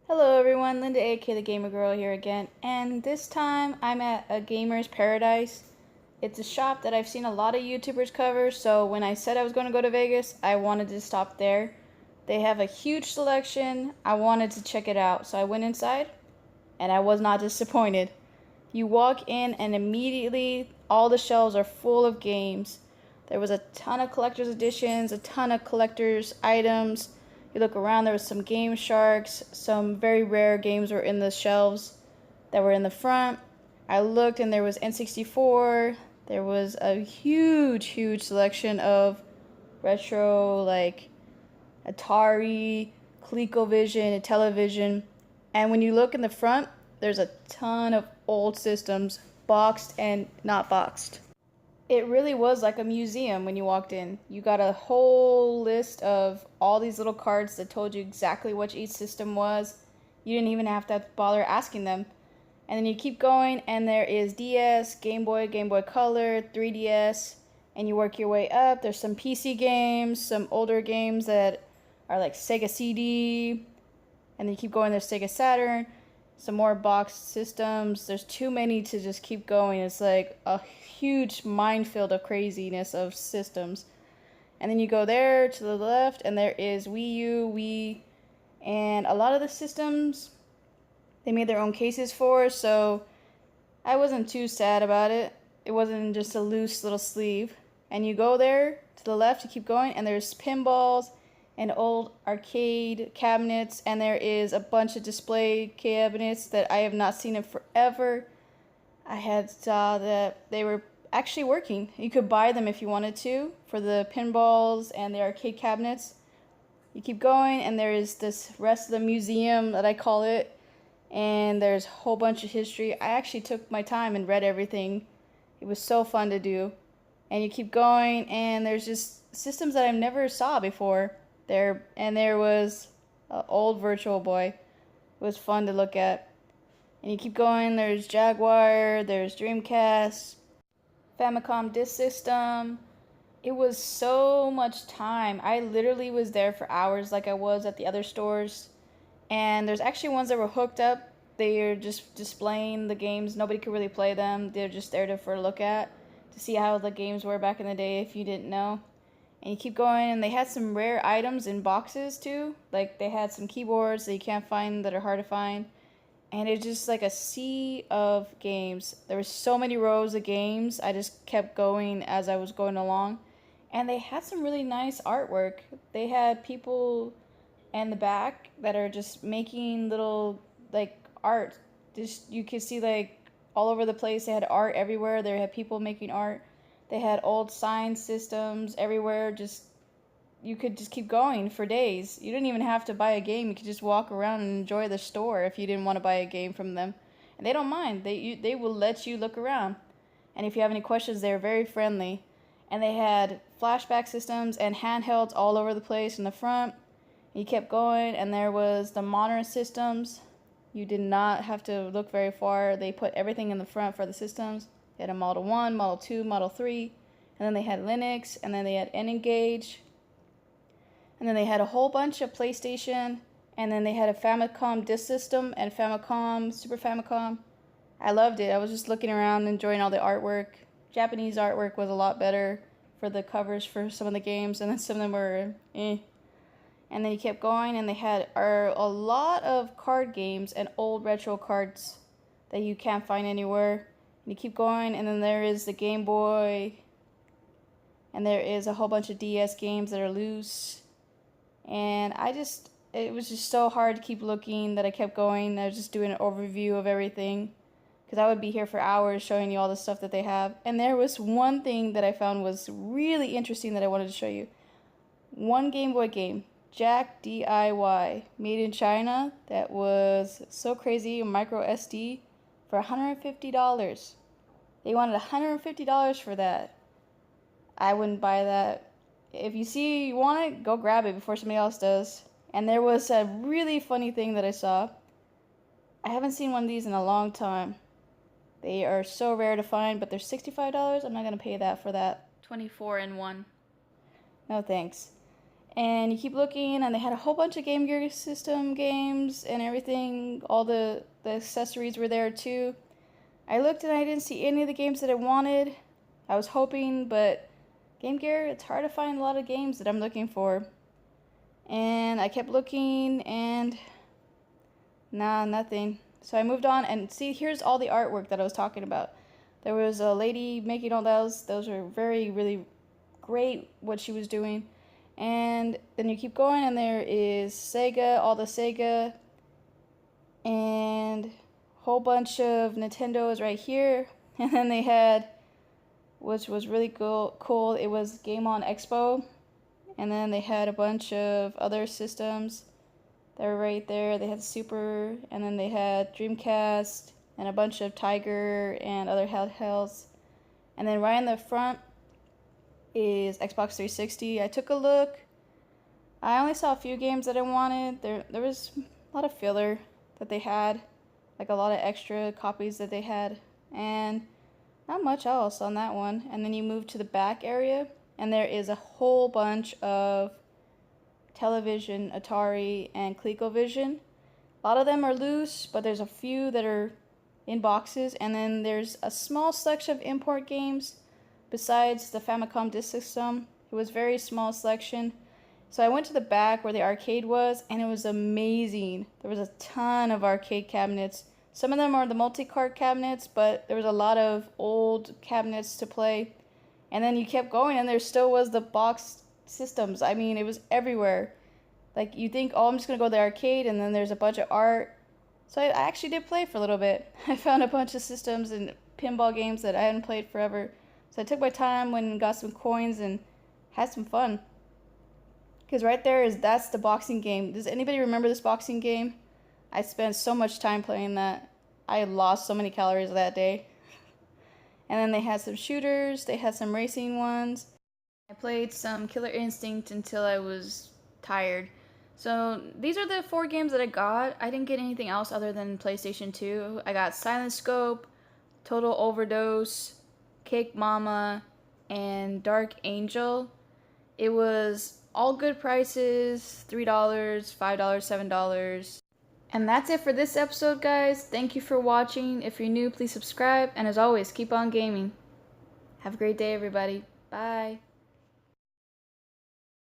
Hello everyone, Linda aka the Gamer Girl here again, and this time I'm at a Gamer's Paradise. It's a shop that I've seen a lot of YouTubers cover, so when I said I was going to go to Vegas, I wanted to stop there. They have a huge selection. I wanted to check it out, so I went inside, and I was not disappointed. You walk in and immediately all the shelves are full of games. There was a ton of collector's editions, a ton of collector's items. You look around, there was some Game Sharks, some very rare games were in the shelves that were in the front. I looked and there was N64. There was a huge selection of retro, like Atari, ColecoVision, Television. And when you look in the front, there's a ton of old systems, boxed and not boxed. It really was like a museum when you walked in. You got a whole list of all these little cards that told you exactly what each system was. You didn't even have to bother asking them. And then you keep going, and there is DS, Game Boy, Game Boy Color, 3DS, and you work your way up. There's some PC games, some older games that are like Sega CD, and then you keep going, there's Sega Saturn, some more boxed systems. There's too many to just keep going. It's like a huge minefield of craziness of systems. And then you go there to the left, and there is Wii U, Wii, and a lot of the systems they made their own cases for, so I wasn't too sad about it. It wasn't just a loose little sleeve. And you go there to the left, you keep going, and there's pinballs and old arcade cabinets, and there is a bunch of display cabinets that I have not seen in forever. I had saw that they were actually working. You could buy them if you wanted to for the pinballs and the arcade cabinets. You keep going, and there is this rest of the museum that I call it, and there's a whole bunch of history. I actually took my time and read everything. It was so fun to do. And you keep going, and there's just systems that I've never saw before there. And there was an old Virtual Boy. It was fun to look at. And you keep going, there's Jaguar, there's Dreamcast, Famicom Disk System. It was so much time. I literally was there for hours like I was at the other stores. And there's actually ones that were hooked up. They're just displaying the games. Nobody could really play them. They're just there for a look at, to see how the games were back in the day if you didn't know. And you keep going, and they had some rare items in boxes too. Like they had some keyboards that you can't find that are hard to find. And it's just like a sea of games. There were so many rows of games. I just kept going as I was going along. And they had some really nice artwork. They had people in the back that are just making little like art. Just you could see like all over the place. They had art everywhere. They had people making art. They had old sign systems everywhere. Just you could just keep going for days. You didn't even have to buy a game. You could just walk around and enjoy the store if you didn't want to buy a game from them. And they don't mind. They will let you look around. And if you have any questions, they're very friendly. And they had flashback systems and handhelds all over the place in the front. You kept going, and there was the modern systems. You did not have to look very far. They put everything in the front for the systems. They had a Model 1, Model 2, Model 3, and then they had Linux, and then they had N-Engage, and then they had a whole bunch of PlayStation, and then they had a Famicom Disk System and Famicom, Super Famicom. I loved it. I was just looking around, enjoying all the artwork. Japanese artwork was a lot better for the covers for some of the games, and then some of them were eh. And then you kept going, and they had a lot of card games and old retro cards that you can't find anywhere. And you keep going, and then there is the Game Boy, and there is a whole bunch of DS games that are loose. And it was just so hard to keep looking that I kept going. I was just doing an overview of everything, because I would be here for hours showing you all the stuff that they have. And there was one thing that I found was really interesting that I wanted to show you. One Game Boy game. Jack DIY, made in China, that was so crazy, micro SD, for $150. They wanted $150 for that. I wouldn't buy that. If you want it, go grab it before somebody else does. And there was a really funny thing that I saw. I haven't seen one of these in a long time. They are so rare to find, but they're $65. I'm not going to pay that for that. 24 in one. No thanks. And you keep looking, and they had a whole bunch of Game Gear system games and everything. All the accessories were there too. I looked and I didn't see any of the games that I wanted. I was hoping, but Game Gear, it's hard to find a lot of games that I'm looking for. And I kept looking, and nah, nothing. So I moved on, and see, here's all the artwork that I was talking about. There was a lady making all those. Those were really great what she was doing. And then you keep going, and there is Sega, all the Sega, and a whole bunch of Nintendo is right here. And then they had, which was really cool, it was Game On Expo. And then they had a bunch of other systems that were right there. They had Super, and then they had Dreamcast, and a bunch of Tiger and other handhelds. And then right in the front is Xbox 360. I took a look. I only saw a few games that I wanted. There was a lot of filler that they had, like a lot of extra copies that they had, and not much else on that one. And then you move to the back area, and there is a whole bunch of television, Atari, and ColecoVision. A lot of them are loose, but there's a few that are in boxes, and then there's a small selection of import games besides the Famicom Disk System. It was a very small selection. So I went to the back where the arcade was, and it was amazing. There was a ton of arcade cabinets. Some of them are the multi-cart cabinets, but there was a lot of old cabinets to play. And then you kept going, and there still was the box systems. I mean, it was everywhere. Like, you think, oh, I'm just going to go to the arcade, and then there's a bunch of art. So I actually did play for a little bit. I found a bunch of systems and pinball games that I hadn't played forever. So I took my time, went and got some coins, and had some fun. Because right there that's the boxing game. Does anybody remember this boxing game? I spent so much time playing that. I lost so many calories that day. And then they had some shooters. They had some racing ones. I played some Killer Instinct until I was tired. So these are the 4 games that I got. I didn't get anything else other than PlayStation 2. I got Silent Scope, Total Overdose, Cake Mama, and Dark Angel. It was all good prices, $3, $5, $7. And that's it for this episode, guys. Thank you for watching. If you're new, please subscribe. And as always, keep on gaming. Have a great day, everybody. Bye.